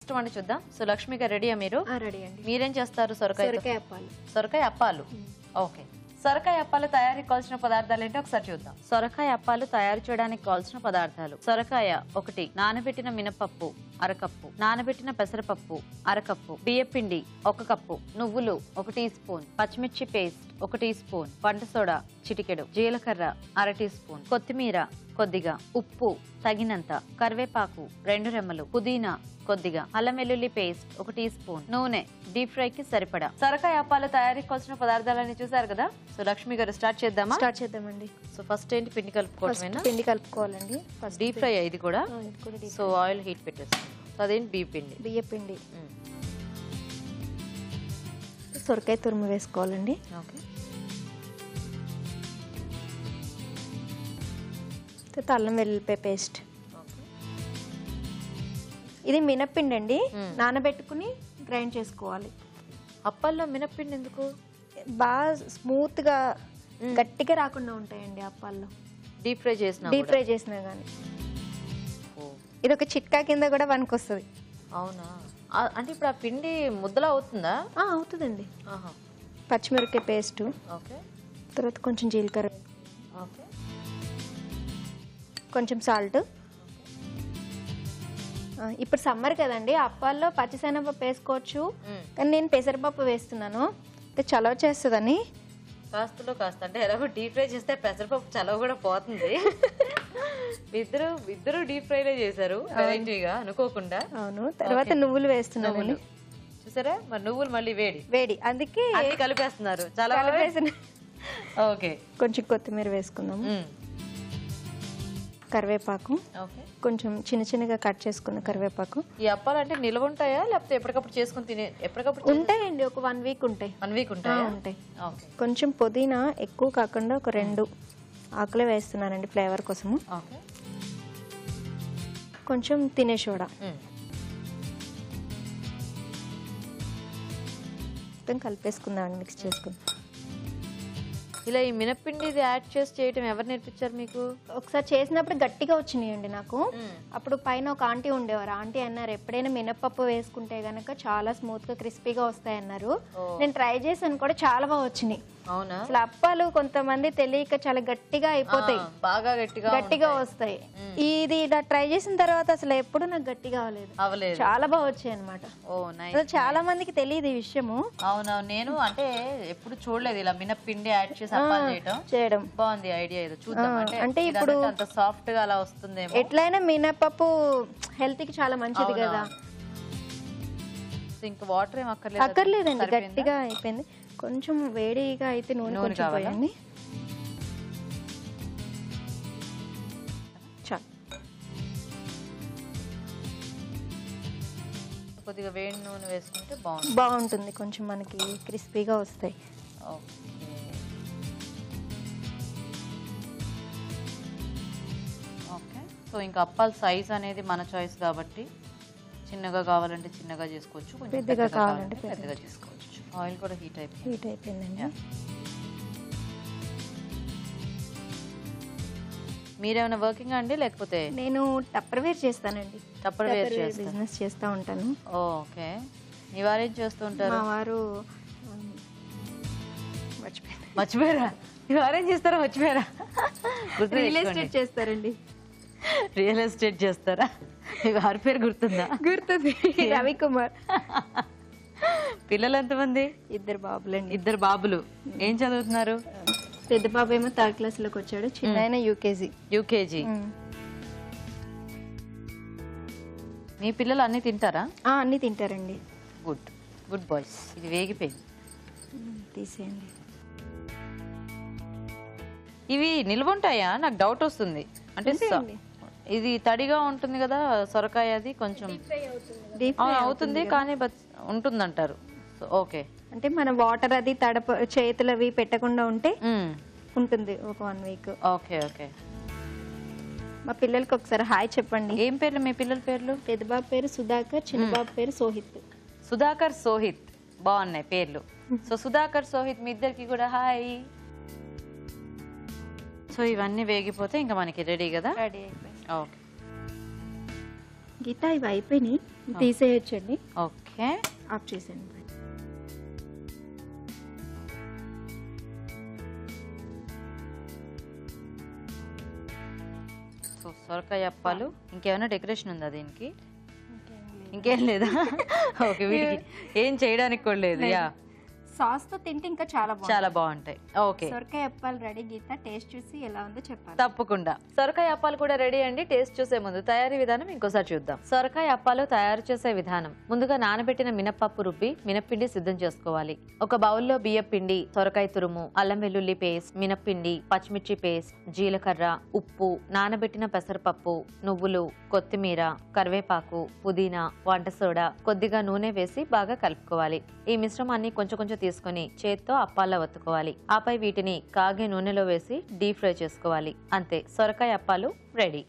Next వంట చూద్దాం. So Lakshmi గారు రెడీయా మీరు? రెడీ అండి. మీరేం చేస్తారు? సొరకాయ అప్పాలు. సొరకాయ అప్పాలు. ఓకే. సొరకాయ అప్పాలు తయారీకి కావాల్సిన పదార్థాలు ఏంటో ఒకసారి చూద్దాం. సొరకాయ అప్పాలు తయారు చేయడానికి కావాల్సిన పదార్థాలు: సొరకాయ 1, నానబెట్టిన మినపప్పు 1/2 కప్పు, నానబెట్టిన పెసరపప్పు 1/2 కప్పు, బియ్యపిండి 1 కప్పు, నువ్వులు 1 టీ స్పూన్, పచ్చిమిర్చి పేస్ట్ 1 టీ స్పూన్, వంట సోడా చిటికెడు, జీలకర్ర 1/2 టీ స్పూన్, కొత్తిమీర కొద్దిగా, ఉప్పు తగినంత, కరివేపాకు 2 రెమ్మలు, పుదీనా కొద్దిగా, అల్లం వెల్లుల్లి పేస్ట్ 1 టీ స్పూన్, నూనె డీప్ ఫ్రై కి సరిపడా. సొరకాయ అప్పాలు తయారీకి కావాల్సిన పదార్థాలని చూసారు కదా. సో లక్ష్మి గారు స్టార్ట్ చేద్దామండి. సో ఫస్ట్ ఏంటి? పిండి కలుపుకోవడమేనా? పిండి కలుపుకోవాలండి. డీప్ ఫ్రై ఇది కూడా. సో ఆయిల్ హీట్ పెట్టేస్తాం. సో అదేంటి? బియ్యపిండి. సొరకాయ తురుము వేసుకోవాలండి. ఓకే. అల్లం వెల్లుల్లిపాయ పేస్ట్. ఇది మినప్పిండి అండి. నానబెట్టుకుని గ్రైండ్ చేసుకోవాలి. అప్పాల్లో మినప్పిండి ఎందుకు? బాగా స్మూత్ గా గట్టిగా రాకుండా ఉంటాయండి అప్పాల్లో, డీప్ ఫ్రై చేసినా గానీ. ఇది ఒక చిట్కా కింద కూడా పనికొస్తుంది. అవునా? అంటే ఇప్పుడు ఆ పిండి ముద్దలా అవుతుందా? అవుతుందండి. పచ్చిమిరపకాయ పేస్ట్, తర్వాత కొంచెం జీలకర్ర, కొంచెం సాల్ట్. ఇప్పుడు సమ్మర్ కదండి, అప్పాల్లో పచ్చిశనగపప్పు వేసుకోవచ్చు, కానీ నేను పెసరపప్పు వేస్తున్నాను. చలవ చేస్తుందని. కాస్త అంటే ఎలాగో డీప్ ఫ్రై చేస్తే పెసరపప్పు చలవ కూడా పోతుంది. ఇద్దరు డీప్ ఫ్రైలే చేశారు వెరైటీగా, అనుకోకుండా. అవును. తర్వాత నువ్వులు వేస్తున్నాను. చూసారా? మరి నువ్వులు మళ్ళీ వేడి, అందుకే కలిపేస్తున్నారు. చాలా ఓకే. కొంచెం కొత్తిమీర వేసుకుందాము. కరివేపాకు, కొంచెం చిన్నగా కట్ చేసుకున్న కరివేపాకు. ఈ అప్పాలు అంటే నిల్వ ఉంటాయా లేకపోతే ఎప్పటికప్పుడు చేసుకుని తినే? ఎప్పటికప్పుడు ఉంటాయండి. ఒక 1 వీక్ ఉంటాయి. 1 వీక్ ఉంటాయి. కొంచెం పుదీనా ఎక్కువ కాకుండా ఒక 2 ఆకులే వేస్తున్నానండి ఫ్లేవర్ కోసము. కొంచెం తినే సోడా. మొత్తం కలిపేసుకుందామండి, మిక్స్ చేసుకుందాం. ఇలా ఈ మినప్పిండి ఇది యాడ్ చేసి చేయటం ఎవరు నేర్పించారు మీకు? ఒకసారి చేసినప్పుడు గట్టిగా వచ్చినాయండి నాకు. అప్పుడు పైన ఒక ఆంటీ ఉండేవారు. ఆంటీ అన్నారు, ఎప్పుడైనా మినపప్పు వేసుకుంటే గనక చాలా స్మూత్ గా క్రిస్పీగా వస్తాయి అన్నారు. నేను ట్రై చేశాను కూడా, చాలా బాగా వచ్చినాయి. అవునా? అసలు అప్పాలు కొంతమంది తెలియక చాలా గట్టిగా అయిపోతాయి, బాగా గట్టిగా వస్తాయి. ఇది ఇలా ట్రై చేసిన తర్వాత అసలు ఎప్పుడు నాకు గట్టిగా అవ్వలేదు. చాలా బాగా వచ్చాయి అనమాట. చాలా మందికి తెలియదు ఈ విషయము. అవునవును. నేను అంటే ఎప్పుడు చూడలేదు ఇలా మినప్పిండి యాడ్ చేసి అప్పాలు చేయడం. బాగుంది ఐడియా. ఏదో చూద్దాం. అంటే ఇప్పుడు అంత సాఫ్ట్ గా అలా వస్తుంది. ఎట్లయినా మినపప్పు హెల్త్ కి చాలా మంచిది కదా. ఇంకా వాటర్ ఏం అక్కర్లేదండి, గట్టిగా అయిపోయింది. కొంచెం వేడిగా అయితే నూనె కావాలండి. కొద్దిగా వేడి నూనె వేసుకుంటే బాగుంటుంది. కొంచెం మనకి క్రిస్పీగా వస్తాయి. ఓకే. సో ఇంకా అప్పాల సైజ్ అనేది మన చాయిస్ కాబట్టి, చిన్నగా కావాలంటే చిన్నగా చేసుకోవచ్చు, పెద్దగా కావాలంటే పెద్దగా చేసుకోవచ్చు. ఆయిల్ కూడా హీట్ అయిపోయిందండి. మీరేమైనా వర్కింగ్ అండి లేకపోతే? నేను టప్పర్వేర్ చేస్తానండి. టప్పర్వేర్ బిజినెస్ చేస్తూ ఉంటాను. ఓకే. మీ వారు ఏం చేస్తూ ఉంటారు? మా వారు మర్చిపోయారా? మీ వారు ఏం చేస్తారో మర్చిపోయారా? రియల్ ఎస్టేట్ చేస్తారండి. రియల్ ఎస్టేట్ చేస్తారా? మీ వారి పేరు గుర్తుందా? గుర్తుంది, రవికుమార్. పిల్లలు ఎంతమంది? 2 బాబులండి. 2 బాబులు. ఏం చదువుతున్నారు? పెద్ద బాబు ఏమో 3rd క్లాస్ లోకి వచ్చాడు, చిన్న ఆయన యూకేజీ. మీ పిల్లలు అన్ని తింటారా? అన్ని తింటారండి. Good boys. ఇది వేగిపోయింది, తీసేయండి. ఇవి నిల్వ ఉంటాయా? నాకు డౌట్ వస్తుంది. అంటే ఇది తడిగా ఉంటుంది కదా సొరకాయ, అది కొంచెం అవుతుంది కానీ ఉంటుందంటారు. ఓకే. అంటే మన వాటర్ అది చేతులు అవి పెట్టకుండా ఉంటే ఉంటుంది ఒక 1 వీక్. ఓకే. మా పిల్లలకి ఒకసారి హాయ్ చెప్పండి. ఏం పేర్లు మీ పిల్లల పేర్లు? పెద్ద బాబు పేరు సుధాకర్, చిన్న బాబు పేరు సోహిత్. సుధాకర్, సోహిత్, బాగున్నాయి పేర్లు. సో సుధాకర్, సోహిత్ మీ ఇద్దరికి కూడా హాయ్. సో ఇవన్నీ వేగిపోతే ఇంకా మనకి రెడీ కదా? రెడీ అయిపోయింది. ఓకే గీత, ఇవి అయిపోయినాయి. తీసేయచ్చండి. ఓకే, ఆఫ్ చేసేయండి. సో సొరకాయ అప్పాలు. ఇంకేమైనా డెకరేషన్ ఉందా దీనికి? ఇంకేం లేదా? ఓకే, వీటికి ఏం చేయడానికి కూడా లేదు. యా, సాస్ తో తింటే ఇంకా చాలా బాగుంటాయి. ఓకే, సొరకాయ అప్పాలు రెడీ. గీత టేస్ట్ చూసి ఎలా ఉందో చెప్పాలి. తప్పకుండా. సొరకాయ అప్పాలు కూడా రెడీ అండి. టేస్ట్ చూసే ముందు తయారీ విధానం ఇంకోసారి చూద్దాం. సొరకాయ అప్పాలు తయారు చేసే విధానం: ముందుగా నానబెట్టిన మినపప్పు రుబ్బి మినప్పిండి సిద్ధం చేసుకోవాలి. ఒక బౌల్లో బియ్యం పిండి, సొరకాయ తురుము, అల్లం వెల్లుల్లి పేస్ట్, మినప్పిండి, పచ్చిమిర్చి పేస్ట్, జీలకర్ర, ఉప్పు, నానబెట్టిన పెసరపప్పు, నువ్వులు, కొత్తిమీర, కరివేపాకు, పుదీనా, వంట సోడా, కొద్దిగా నూనె వేసి బాగా కలుపుకోవాలి. ఈ మిశ్రమాన్ని కొంచెం కొంచెం తీసుకుని చేత్తో అప్పాల్లో వత్తుకోవాలి. ఆపై వీటిని కాగే నూనెలో వేసి డీప్ ఫ్రై చేసుకోవాలి. అంతే, సొరకాయ అప్పాలు రెడీ.